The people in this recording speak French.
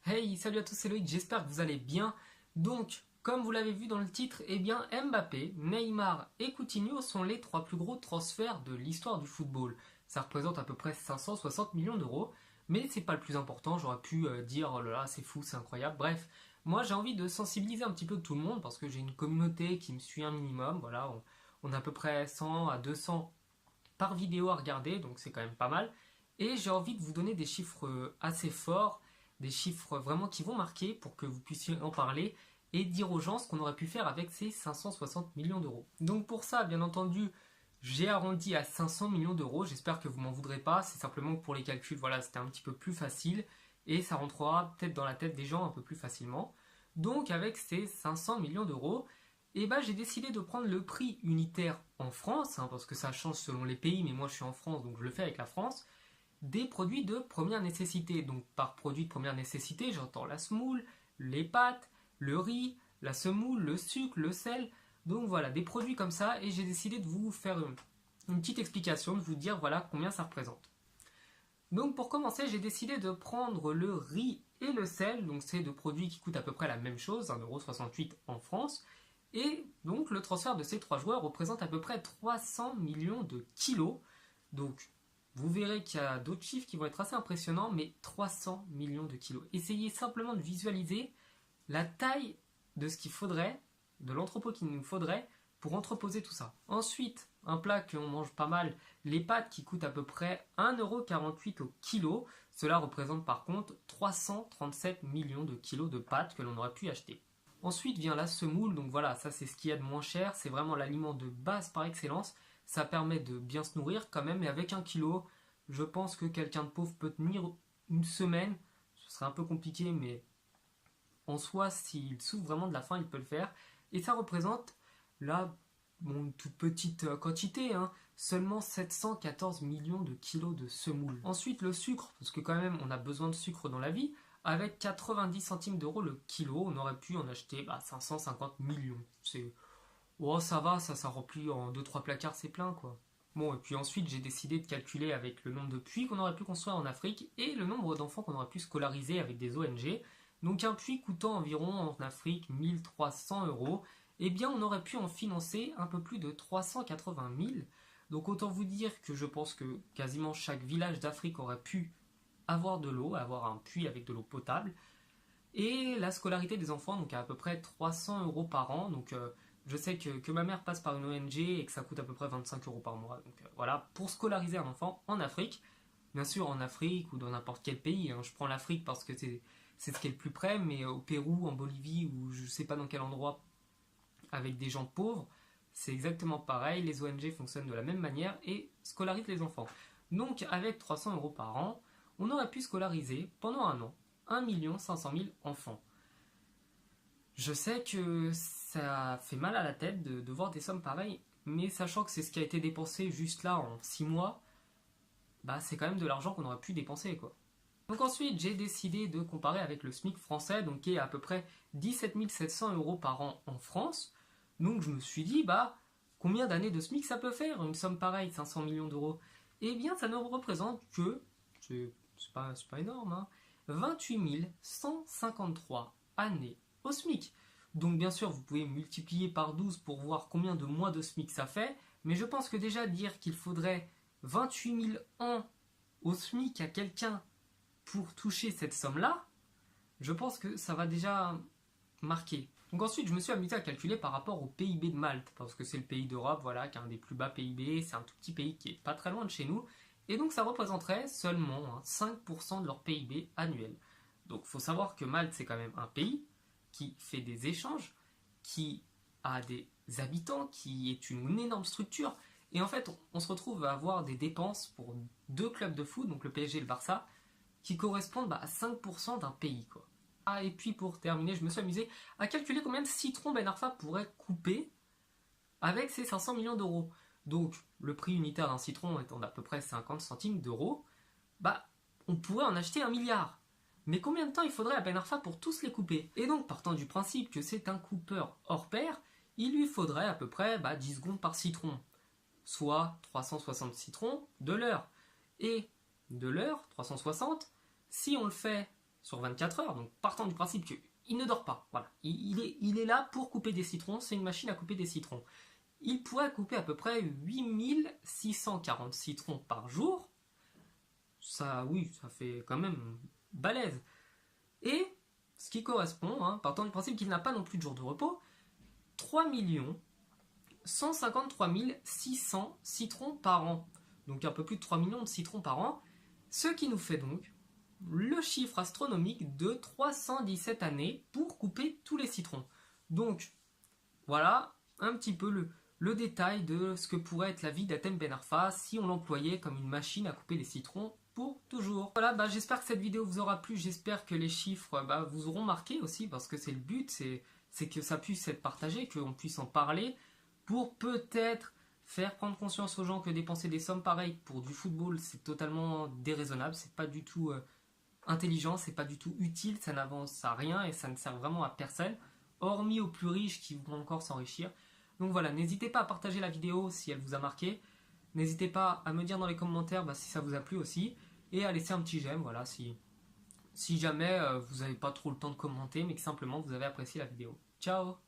Hey, salut à tous, c'est Loïc, j'espère que vous allez bien. Donc, comme vous l'avez vu dans le titre, eh bien Mbappé, Neymar et Coutinho sont les trois plus gros transferts de l'histoire du football. Ça représente à peu près 560 millions d'euros, mais c'est pas le plus important, j'aurais pu dire oh là là, c'est fou, c'est incroyable. Bref, moi j'ai envie de sensibiliser un petit peu tout le monde parce que j'ai une communauté qui me suit un minimum, voilà, on a à peu près 100 à 200 par vidéo à regarder, donc c'est quand même pas mal. Et j'ai envie de vous donner des chiffres assez forts, des chiffres vraiment qui vont marquer pour que vous puissiez en parler et dire aux gens ce qu'on aurait pu faire avec ces 560 millions d'euros. Donc pour ça, bien entendu, j'ai arrondi à 500 millions d'euros. J'espère que vous m'en voudrez pas. C'est simplement que pour les calculs, voilà, c'était un petit peu plus facile et ça rentrera peut-être dans la tête des gens un peu plus facilement. Donc avec ces 500 millions d'euros, et bah, j'ai décidé de prendre le prix unitaire en France, hein, parce que ça change selon les pays, mais moi je suis en France, donc je le fais avec la France, des produits de première nécessité. Donc par produit de première nécessité, j'entends la semoule, les pâtes, le riz, la semoule, le sucre, le sel. Donc voilà, des produits comme ça, et j'ai décidé de vous faire une petite explication, de vous dire voilà combien ça représente. Donc pour commencer, j'ai décidé de prendre le riz et le sel, donc c'est deux produits qui coûtent à peu près la même chose, 1,68€ en France, et donc le transfert de ces trois joueurs représente à peu près 300 millions de kilos. Donc vous verrez qu'il y a d'autres chiffres qui vont être assez impressionnants, mais 300 millions de kilos. Essayez simplement de visualiser la taille de ce qu'il faudrait, de l'entrepôt qu'il nous faudrait pour entreposer tout ça. Ensuite, un plat qu'on mange pas mal, les pâtes qui coûtent à peu près 1,48€ au kilo. Cela représente par contre 337 millions de kilos de pâtes que l'on aurait pu acheter. Ensuite vient la semoule, donc voilà, ça c'est ce qu'il y a de moins cher, c'est vraiment l'aliment de base par excellence. Ça permet de bien se nourrir quand même, et avec 1 kilo, je pense que quelqu'un de pauvre peut tenir une semaine. Ce serait un peu compliqué, mais en soi, s'il souffre vraiment de la faim, il peut le faire. Et ça représente, là, une toute petite quantité, hein, seulement 714 millions de kilos de semoule. Ensuite, le sucre, parce que quand même, on a besoin de sucre dans la vie. Avec 90 centimes d'euros le kilo, on aurait pu en acheter 550 millions. Oh, ça va, ça remplit en 2-3 placards, c'est plein quoi. Bon, et puis ensuite, j'ai décidé de calculer avec le nombre de puits qu'on aurait pu construire en Afrique et le nombre d'enfants qu'on aurait pu scolariser avec des ONG. Donc un puits coûtant environ en Afrique 1 300 euros, eh bien on aurait pu en financer un peu plus de 380 000. Donc autant vous dire que je pense que quasiment chaque village d'Afrique aurait pu avoir de l'eau, avoir un puits avec de l'eau potable. Et la scolarité des enfants, donc à peu près 300 euros par an. Donc je sais que ma mère passe par une ONG et que ça coûte à peu près 25 euros par mois. Donc voilà, pour scolariser un enfant en Afrique. Bien sûr en Afrique ou dans n'importe quel pays, hein. Je prends l'Afrique parce que c'est ce qui est le plus près, mais au Pérou, en Bolivie ou je sais pas dans quel endroit avec des gens pauvres, c'est exactement pareil, les ONG fonctionnent de la même manière et scolarisent les enfants. Donc avec 300 euros par an, on aurait pu scolariser pendant un an 1 500 000 enfants. Je sais que ça fait mal à la tête de voir des sommes pareilles, mais sachant que c'est ce qui a été dépensé juste là en 6 mois, c'est quand même de l'argent qu'on aurait pu dépenser quoi. Donc ensuite, j'ai décidé de comparer avec le SMIC français, donc qui est à peu près 17 700 euros par an en France. Donc je me suis dit, combien d'années de SMIC ça peut faire une somme pareille, 500 millions d'euros? Eh bien, ça ne représente que, c'est pas énorme, hein, 28 153 années au SMIC. Donc bien sûr, vous pouvez multiplier par 12 pour voir combien de mois de SMIC ça fait, mais je pense que déjà dire qu'il faudrait 28 000 ans au SMIC à quelqu'un pour toucher cette somme-là, je pense que ça va déjà marquer. Donc ensuite, je me suis amusé à calculer par rapport au PIB de Malte, parce que c'est le pays d'Europe, voilà, qui a un des plus bas PIB, c'est un tout petit pays qui est pas très loin de chez nous, et donc ça représenterait seulement 5% de leur PIB annuel. Donc il faut savoir que Malte, c'est quand même un pays qui fait des échanges, qui a des habitants, qui est une énorme structure, et en fait, on se retrouve à avoir des dépenses pour deux clubs de foot, donc le PSG et le Barça, qui correspondent à 5% d'un pays quoi. Et puis pour terminer, je me suis amusé à calculer combien de citrons Ben Arfa pourrait couper avec ses 500 millions d'euros. Donc le prix unitaire d'un citron étant d'à peu près 50 centimes d'euros, on pourrait en acheter 1 milliard. Mais combien de temps il faudrait à Ben Arfa pour tous les couper? Et donc partant du principe que c'est un coupeur hors pair, il lui faudrait à peu près 10 secondes par citron, soit 360 citrons de l'heure. Et de l'heure, 360, si on le fait sur 24 heures. Donc partant du principe qu'il ne dort pas. Voilà. Il est là pour couper des citrons. C'est une machine à couper des citrons. Il pourrait couper à peu près 8640 citrons par jour. Ça, oui, ça fait quand même balèze. Et ce qui correspond, partant du principe qu'il n'a pas non plus de jour de repos, 3 153 600 citrons par an. Donc un peu plus de 3 millions de citrons par an. Ce qui nous fait donc le chiffre astronomique de 317 années pour couper tous les citrons. Donc voilà un petit peu le détail de ce que pourrait être la vie d'Hatem Ben Arfa si on l'employait comme une machine à couper les citrons pour toujours. Voilà, j'espère que cette vidéo vous aura plu, j'espère que les chiffres vous auront marqué aussi, parce que c'est le but, c'est que ça puisse être partagé, qu'on puisse en parler, pour peut-être faire prendre conscience aux gens que dépenser des sommes pareilles pour du football, c'est totalement déraisonnable, c'est pas du tout intelligent, c'est pas du tout utile, ça n'avance à rien et ça ne sert vraiment à personne, hormis aux plus riches qui vont encore s'enrichir. Donc voilà, n'hésitez pas à partager la vidéo si elle vous a marqué. N'hésitez pas à me dire dans les commentaires si ça vous a plu aussi. Et à laisser un petit j'aime, voilà, si jamais vous n'avez pas trop le temps de commenter, mais que simplement vous avez apprécié la vidéo. Ciao!